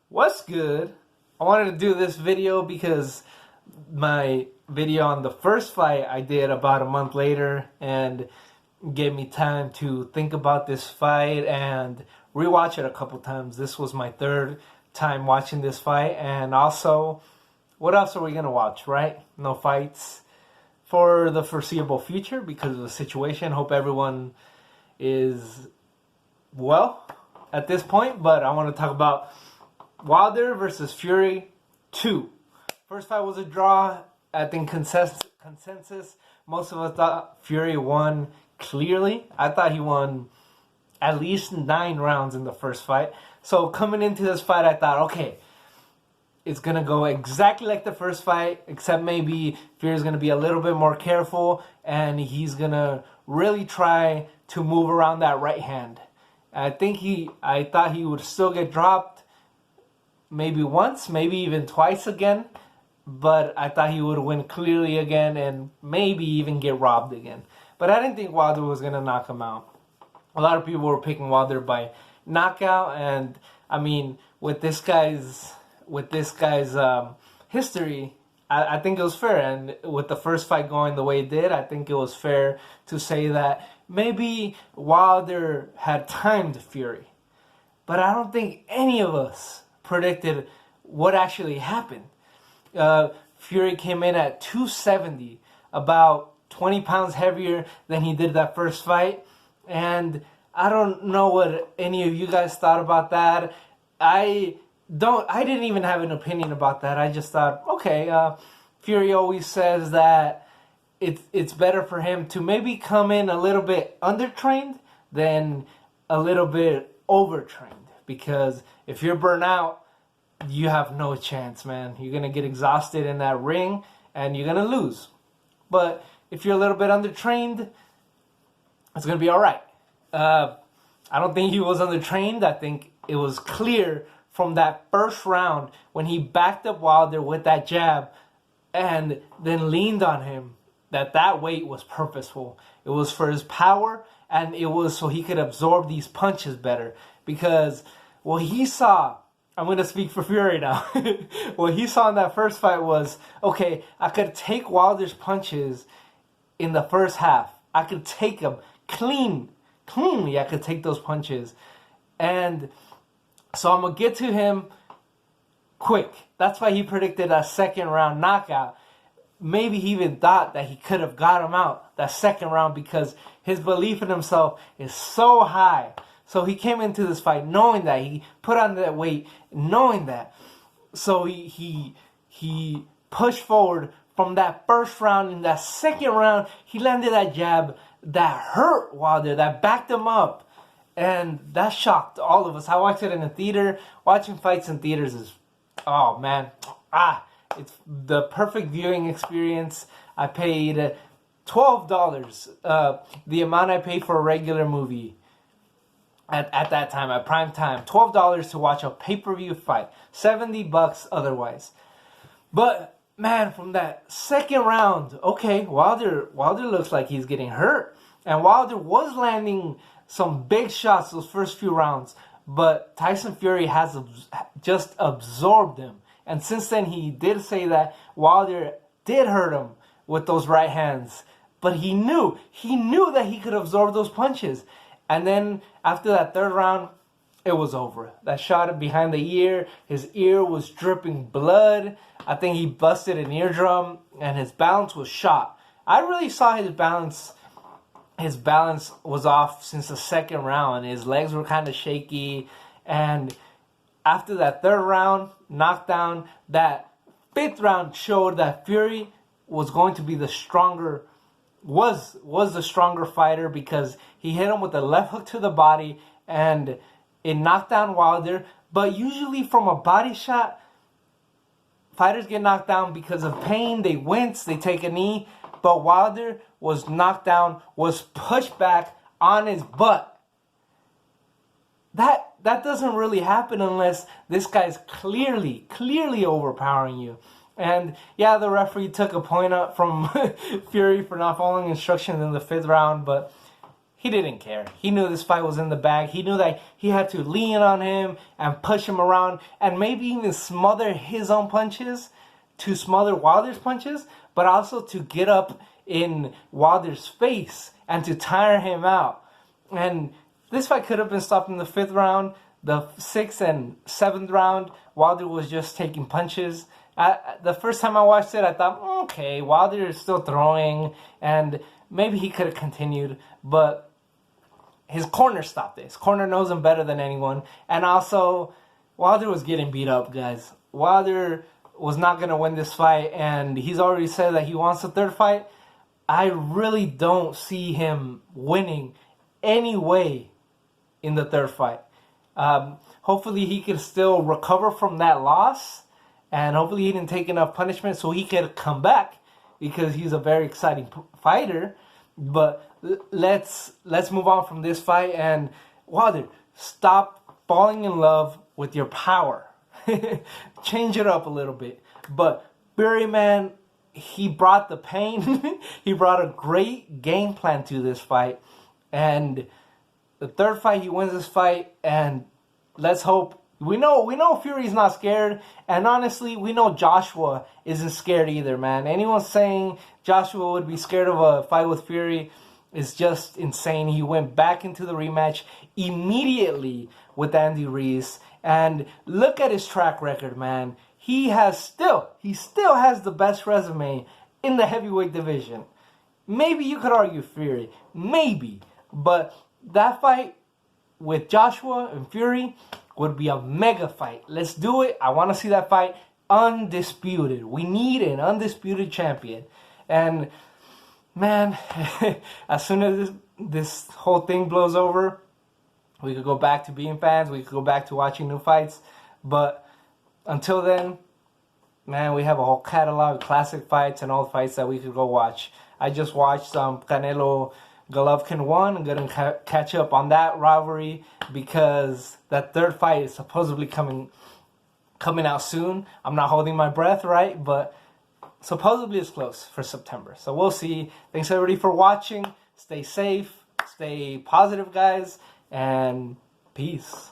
What's good? I wanted to do this video because my video on the first fight I did about a month later and gave me time to think about this fight and rewatch it a couple times. This was my third time watching this fight, and also, what else are we gonna watch, right? No fights for the foreseeable future because of the situation. Hope everyone is well at this point, but I want to talk about Wilder versus Fury 2. First fight was a draw. I think consensus. Most of us thought Fury won clearly. I thought he won at least 9 rounds in the first fight. So coming into this fight, I thought, okay, it's going to go exactly like the first fight, except maybe Fury's going to be a little bit more careful, and he's going to really try to move around that right hand. I thought he would still get dropped maybe once, maybe even twice again, but I thought he would win clearly again and maybe even get robbed again. But I didn't think Wilder was going to knock him out. A lot of people were picking Wilder by knockout, and I mean, with this guy's history, I think it was fair. And with the first fight going the way it did, I think it was fair to say that maybe Wilder had timed Fury. But I don't think any of us predicted what actually happened. Fury came in at 270, about 20 pounds heavier than he did that first fight. And I don't know what any of you guys thought about that. I didn't even have an opinion about that. I just thought, okay, Fury always says that it's better for him to maybe come in a little bit undertrained than a little bit overtrained. Because if you're burnt out, you have no chance, man. You're going to get exhausted in that ring and you're going to lose. But if you're a little bit undertrained, it's going to be all right. I don't think he was undertrained. I think it was clear from that first round when he backed up Wilder with that jab and then leaned on him that weight was purposeful. It was for his power, and it was so he could absorb these punches better. Because what he saw, I'm going to speak for Fury now. What he saw in that first fight was, okay, I could take Wilder's punches in the first half. I could take them cleanly. I could take those punches. And so I'm going to get to him quick. That's why he predicted a second round knockout. Maybe he even thought that he could have got him out that second round because his belief in himself is so high. So he came into this fight knowing that. He put on that weight knowing that. So he pushed forward from that first round. In that second round, he landed that jab that hurt Wilder, that backed him up. And that shocked all of us. I watched it in the theater. Watching fights in theaters is, oh man, it's the perfect viewing experience. I paid $12, the amount I paid for a regular movie at that time, at prime time. $12 to watch a pay-per-view fight. $70 otherwise. But man, from that second round, okay, Wilder looks like he's getting hurt. And Wilder was landing some big shots those first few rounds, but Tyson Fury has just absorbed him. And since then, he did say that Wilder did hurt him with those right hands, but he knew that he could absorb those punches. And then after that third round, it was over. That shot behind the ear, his ear was dripping blood. I think he busted an eardrum, and his balance was shot. I really saw his balance. His balance was off since the second round. His legs were kind of shaky. And after that third round knockdown, that fifth round showed that Fury was going to be the stronger, was the stronger fighter, because he hit him with a left hook to the body and it knocked down Wilder. But usually from a body shot, fighters get knocked down because of pain. They wince, they take a knee. But Wilder was knocked down, was pushed back on his butt. That doesn't really happen unless this guy's clearly overpowering you. And yeah, the referee took a point up from Fury for not following instructions in the fifth round, but he didn't care. He knew this fight was in the bag. He knew that he had to lean on him and push him around and maybe even smother his own punches to smother Wilder's punches, but also to get up in Wilder's face and to tire him out. And this fight could have been stopped in the 5th round. The 6th and 7th round, Wilder was just taking punches. The first time I watched it, I thought, okay, Wilder is still throwing, and maybe he could have continued, but his corner stopped it. His corner knows him better than anyone. And also, Wilder was getting beat up, guys. Wilder was not going to win this fight, and he's already said that he wants a 3rd fight. I really don't see him winning any way in the 3rd fight. Hopefully he can still recover from that loss, and hopefully he didn't take enough punishment so he could come back, because he's a very exciting fighter. But let's move on from this fight. And Wilder, stop falling in love with your power. Change it up a little bit. But Fury, man, he brought the pain. He brought a great game plan to this fight. And the 3rd fight, he wins this fight. And let's hope. We know Fury's not scared, and honestly, we know Joshua isn't scared either, man. Anyone saying Joshua would be scared of a fight with Fury is just insane. He went back into the rematch immediately with Andy Ruiz, and look at his track record, man. He still has the best resume in the heavyweight division. Maybe you could argue Fury, maybe, but that fight with Joshua and Fury would be a mega fight. Let's do it. I want to see that fight undisputed. We need an undisputed champion. And man, as soon as this whole thing blows over, we could go back to being fans. We could go back to watching new fights. But until then, man, we have a whole catalog of classic fights and old fights that we could go watch. I just watched Canelo Golovkin 1. I'm going to catch up on that rivalry because that 3rd fight is supposedly coming out soon. I'm not holding my breath, right? But supposedly it's close for September. So we'll see. Thanks everybody for watching. Stay safe. Stay positive, guys. And peace.